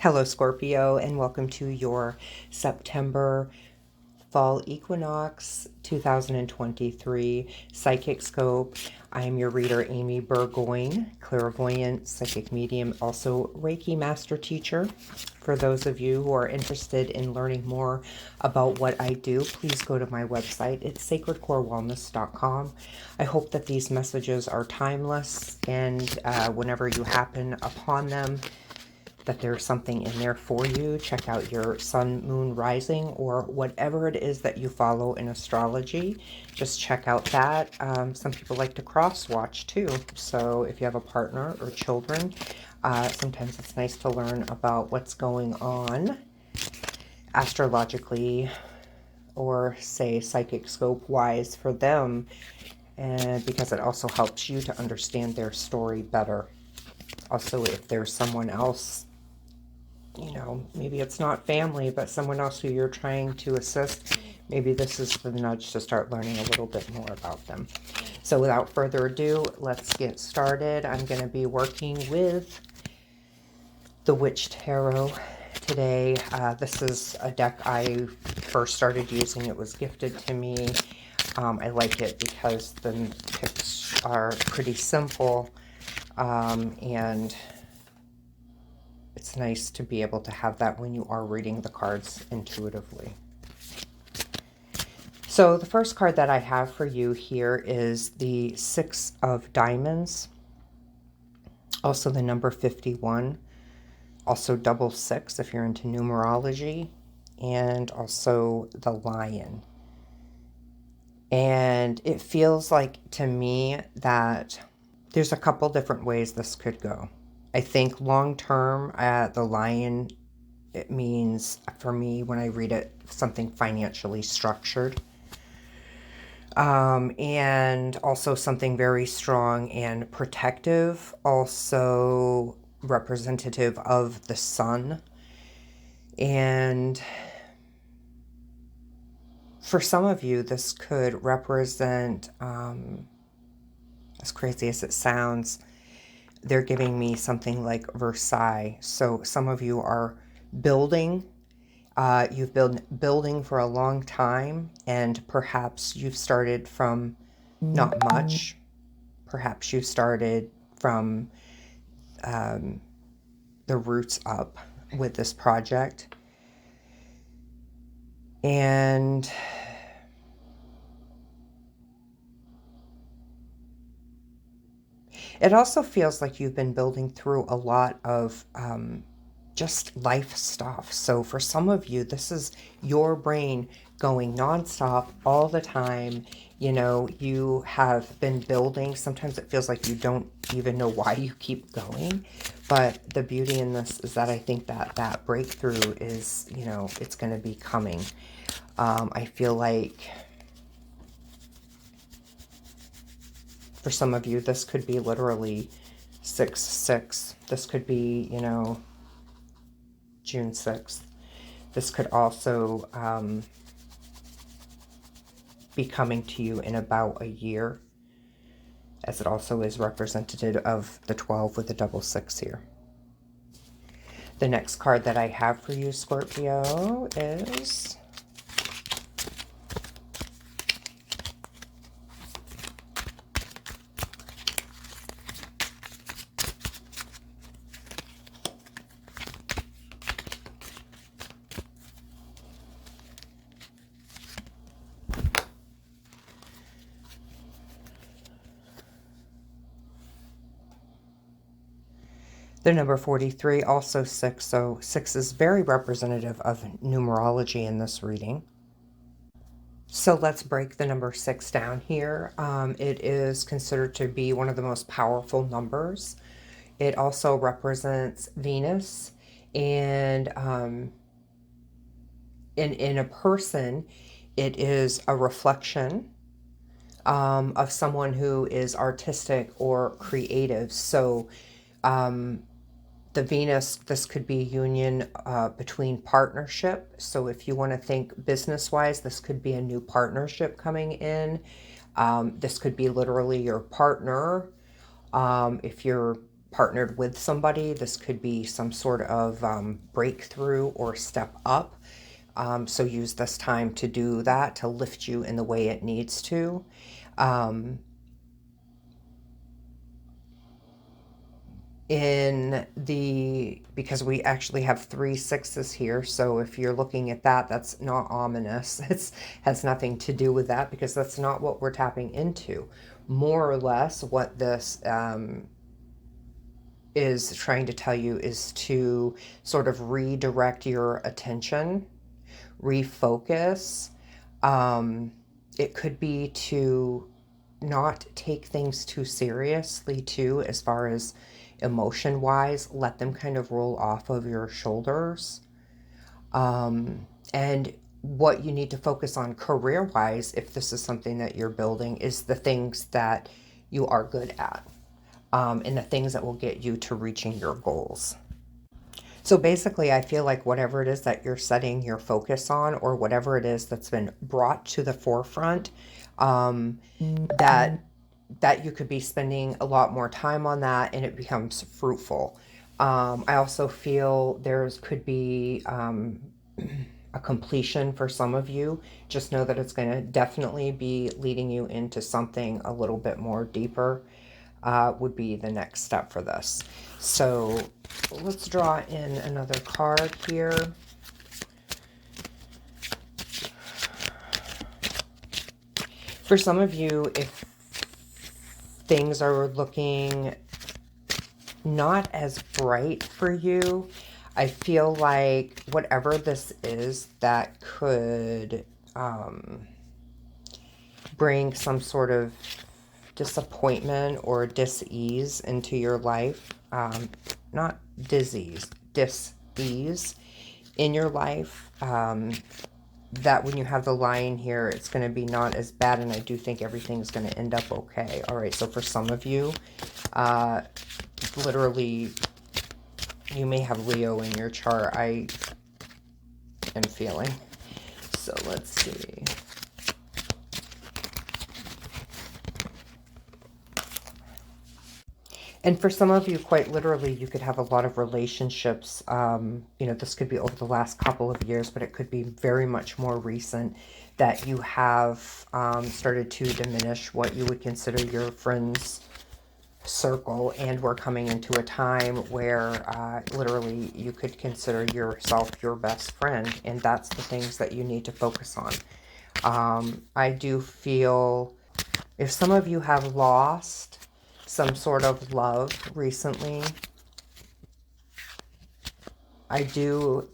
Hello, Scorpio, and welcome to your September Fall Equinox 2023 Psychic Scope. I am your reader, Amy Burgoyne, clairvoyant, psychic medium, also Reiki master teacher. For those of you who are interested in learning more about what I do, please go to my website. It's sacredcorewellness.com. I hope that these messages are timeless, and whenever you happen upon them, that there's something in there for you. Check out your sun, moon, rising, or whatever it is that you follow in astrology. Just check out that. Some people like to cross watch too. So if you have a partner or children, sometimes it's nice to learn about what's going on astrologically, or say psychic scope wise for them, and because it also helps you to understand their story better. Also, if there's someone else, maybe it's not family, but someone else who you're trying to assist, maybe this is the nudge to start learning a little bit more about them. So without further ado, let's get started. I'm going to be working with the Witch Tarot today. This is a deck I first started using. It was gifted to me. I like it because the picks are pretty simple, and it's nice to be able to have that when you are reading the cards intuitively. So the first card that I have for you here is the Six of Diamonds, also the number 51, also double six if you're into numerology, and also the Lion. And it feels like to me that there's a couple different ways this could go. I think long term, the Lion, it means, for me, when I read it, something financially structured. And also something very strong and protective, also representative of the sun. And for some of you, this could represent, as crazy as it sounds, they're giving me something like Versailles. So some of you are building. You've been building for a long time, and perhaps you've started from not much. Perhaps you started from the roots up with this project. And it also feels like you've been building through a lot of just life stuff. So for some of you, this is your brain going nonstop all the time. You have been building. Sometimes it feels like you don't even know why you keep going. But the beauty in this is that I think that breakthrough is, it's going to be coming. I feel like for some of you, this could be literally 6/6. This could be, June 6th. This could also be coming to you in about a year, as it also is representative of the 12 with the double six here. The next card that I have for you, Scorpio, is the number 43, also 6. So 6 is very representative of numerology in this reading. So let's break the number 6 down here. It is considered to be one of the most powerful numbers. It also represents Venus, and in a person, it is a reflection of someone who is artistic or creative. So the Venus, this could be a union between partnership. So if you want to think business-wise, this could be a new partnership coming in. This could be literally your partner. If you're partnered with somebody. This could be some sort of breakthrough or step up. So use this time to do that, to lift you in the way it needs to. Because we actually have 3 6s here, so if you're looking at that, that's not ominous. It has nothing to do with that, because that's not what we're tapping into. More or less what this is trying to tell you is to sort of redirect your attention, refocus. It could be to not take things too seriously too, as far as emotion wise. Let them kind of roll off of your shoulders. And what you need to focus on career wise, if this is something that you're building, is the things that you are good at, and the things that will get you to reaching your goals. So basically, I feel like whatever it is that you're setting your focus on, or whatever it is that's been brought to the forefront, that you could be spending a lot more time on that, and it becomes fruitful. I also feel could be a completion for some of you. Just know that it's going to definitely be leading you into something a little bit more deeper. Would be the next step for this. So let's draw in another card here. For some of you, if things are looking not as bright for you, I feel like whatever this is that could bring some sort of disappointment or dis-ease into your life, not disease, dis-ease in your life, that when you have the Lion here, it's going to be not as bad, and I do think everything's going to end up okay. All right, so for some of you, literally, you may have Leo in your chart, I am feeling. So let's see. And for some of you, quite literally, you could have a lot of relationships. This could be over the last couple of years, but it could be very much more recent, that you have started to diminish what you would consider your friends' circle, and we're coming into a time where literally you could consider yourself your best friend, and that's the things that you need to focus on. I do feel if some of you have lost some sort of love recently, I do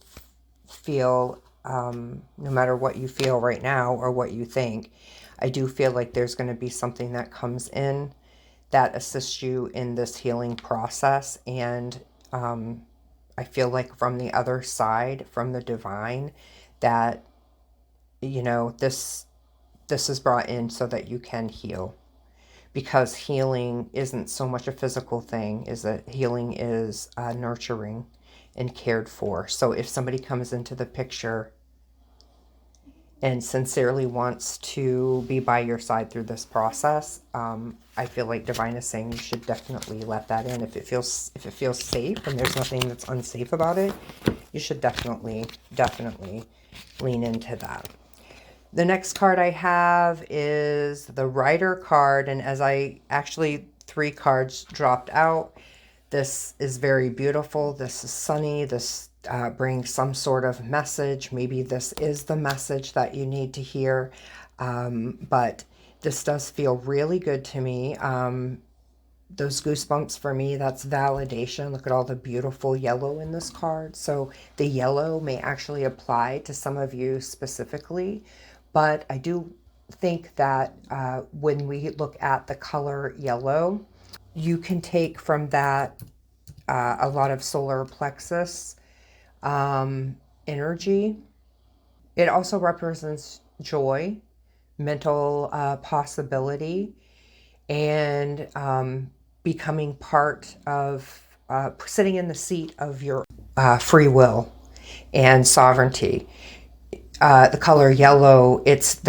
feel, no matter what you feel right now or what you think, I do feel like there's going to be something that comes in that assists you in this healing process. And I feel like from the other side, from the divine, that, this is brought in so that you can heal. Because healing isn't so much a physical thing, is that healing is nurturing and cared for. So if somebody comes into the picture and sincerely wants to be by your side through this process, I feel like divine is saying you should definitely let that in. If it feels safe and there's nothing that's unsafe about it, you should definitely lean into that. The next card I have is the Rider card, and as 3 cards dropped out. This is very beautiful. This is sunny. This brings some sort of message. Maybe this is the message that you need to hear, but this does feel really good to me. Those goosebumps for me, that's validation. Look at all the beautiful yellow in this card. So the yellow may actually apply to some of you specifically. But I do think that when we look at the color yellow, you can take from that a lot of solar plexus energy. It also represents joy, mental possibility, and becoming part of, sitting in the seat of your free will and sovereignty. The color yellow, it's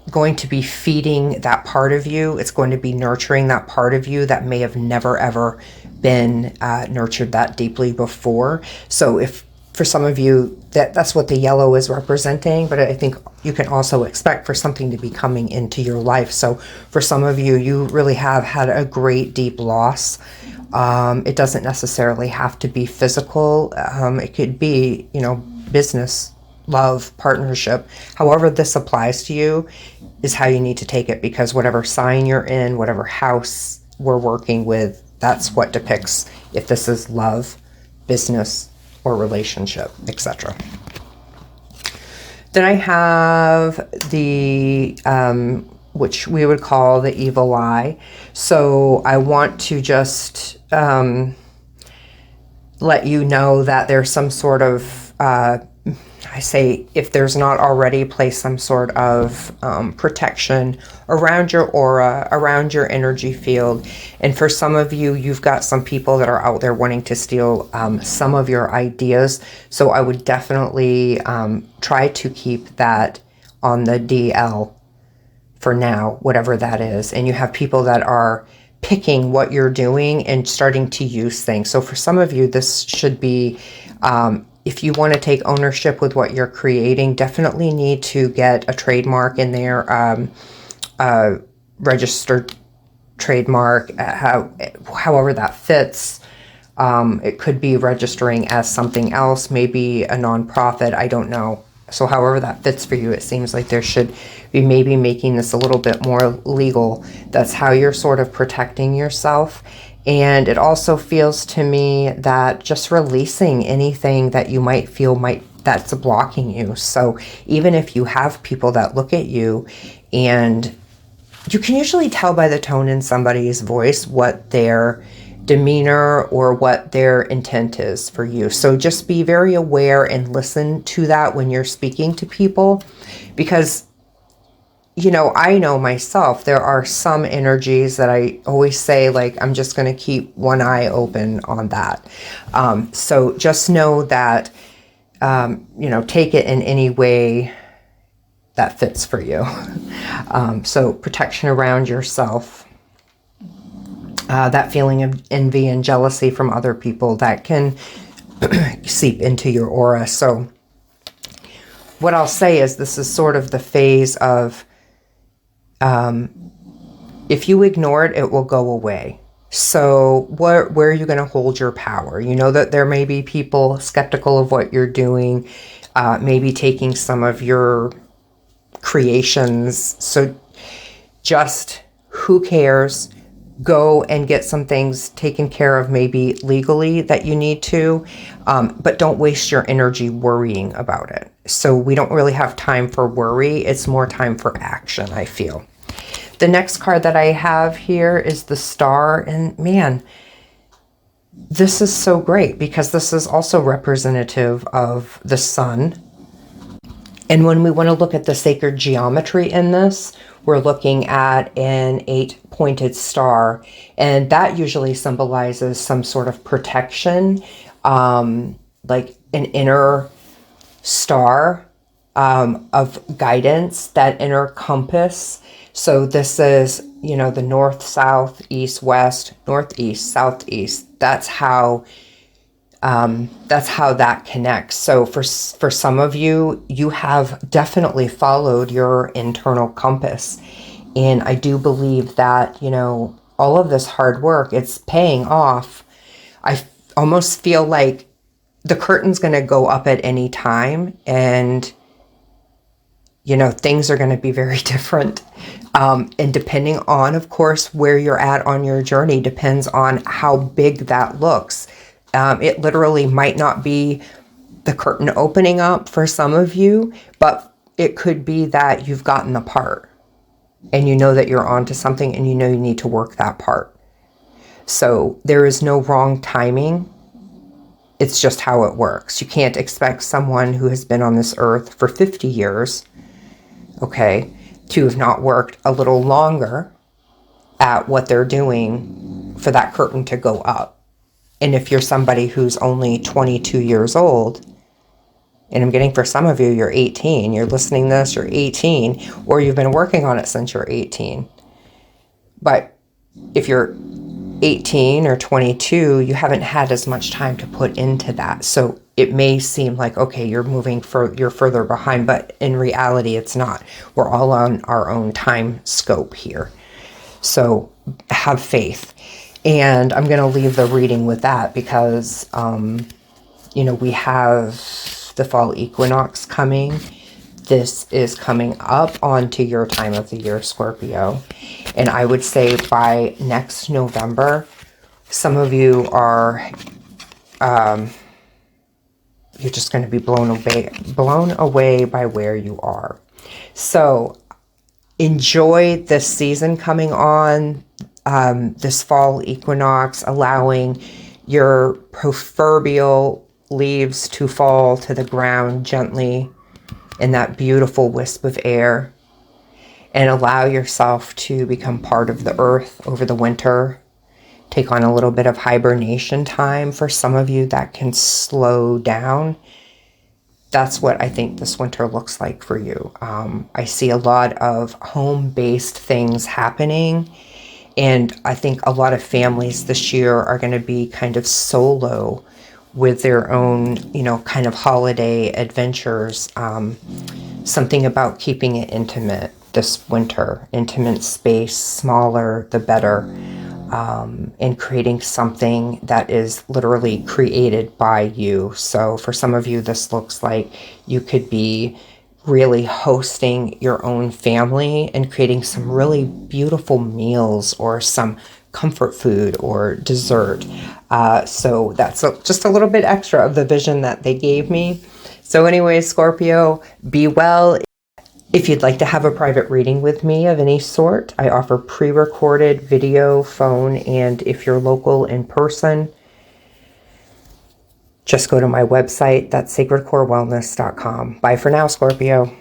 going to be feeding that part of you. It's going to be nurturing that part of you that may have never, ever been nurtured that deeply before. So if for some of you that's what the yellow is representing, but I think you can also expect for something to be coming into your life. So for some of you, you really have had a great deep loss. It doesn't necessarily have to be physical. It could be, business, love, partnership. However this applies to you is how you need to take it, because whatever sign you're in, whatever house we're working with, that's what depicts if this is love, business, or relationship, etc. Then I have the, which we would call the evil eye. So I want to just let you know that there's some sort of, I say, if there's not already, place some sort of protection around your aura, around your energy field. And for some of you, you've got some people that are out there wanting to steal some of your ideas. So I would definitely try to keep that on the DL for now, whatever that is. And you have people that are picking what you're doing and starting to use things. So for some of you, this should be, if you want to take ownership with what you're creating, definitely need to get a trademark in there, registered trademark, however that fits. It could be registering as something else, maybe a nonprofit, I don't know. So however that fits for you, it seems like there should be maybe making this a little bit more legal. That's how you're sort of protecting yourself. And it also feels to me that just releasing anything that you might feel that's blocking you. So even if you have people that look at you, and you can usually tell by the tone in somebody's voice what their demeanor or what their intent is for you. So just be very aware and listen to that when you're speaking to people, because I know myself, there are some energies that I always say, like, I'm just going to keep one eye open on that. So just know that, take it in any way that fits for you. So protection around yourself, that feeling of envy and jealousy from other people that can seep into your aura. So what I'll say is this is sort of the phase of, if you ignore it, it will go away. So where are you going to hold your power? You know that there may be people skeptical of what you're doing, maybe taking some of your creations. So just, who cares? Go and get some things taken care of, maybe legally that you need to, but don't waste your energy worrying about it. So we don't really have time for worry. It's more time for action, I feel. The next card that I have here is the Star, and man, this is so great because this is also representative of the sun. And when we want to look at the sacred geometry in this, we're looking at an 8-pointed star, and that usually symbolizes some sort of protection, like an inner star of guidance, that inner compass. So this is, the north, south, east, west, northeast, southeast. That's how that connects. So for some of you, you have definitely followed your internal compass. And I do believe that, all of this hard work, it's paying off. I almost feel like the curtain's going to go up at any time, and things are going to be very different. And depending on, of course, where you're at on your journey, depends on how big that looks. It literally might not be the curtain opening up for some of you, but it could be that you've gotten the part and you know that you're onto something, and you know you need to work that part. So there is no wrong timing. It's just how it works. You can't expect someone who has been on this earth for 50 years, okay, to have not worked a little longer at what they're doing for that curtain to go up. And if you're somebody who's only 22 years old, and I'm getting for some of you, you're 18, you're listening to this, you're 18, or you've been working on it since you're 18. But if you're 18 or 22, you haven't had as much time to put into that. So it may seem like, okay, you're further behind, but in reality, it's not. We're all on our own time scope here. So have faith. And I'm going to leave the reading with that because, we have the fall equinox coming. This is coming up onto your time of the year, Scorpio. And I would say by next November, some of you are, you're just going to be blown away by where you are. So enjoy this season coming on, this fall equinox, allowing your proverbial leaves to fall to the ground gently in that beautiful wisp of air, and allow yourself to become part of the earth over the winter. Take on a little bit of hibernation time. For some of you, that can slow down. That's what I think this winter looks like for you. I see a lot of home-based things happening, and I think a lot of families this year are going to be kind of solo with their own, kind of holiday adventures. Something about keeping it intimate this winter. Intimate space, smaller, the better. And creating something that is literally created by you. So for some of you, this looks like you could be really hosting your own family and creating some really beautiful meals or some comfort food or dessert. So that's just a little bit extra of the vision that they gave me. So anyway, Scorpio, be well. If you'd like to have a private reading with me of any sort, I offer pre-recorded video, phone, and if you're local in person, just go to my website. That's sacredcorewellness.com. Bye for now, Scorpio.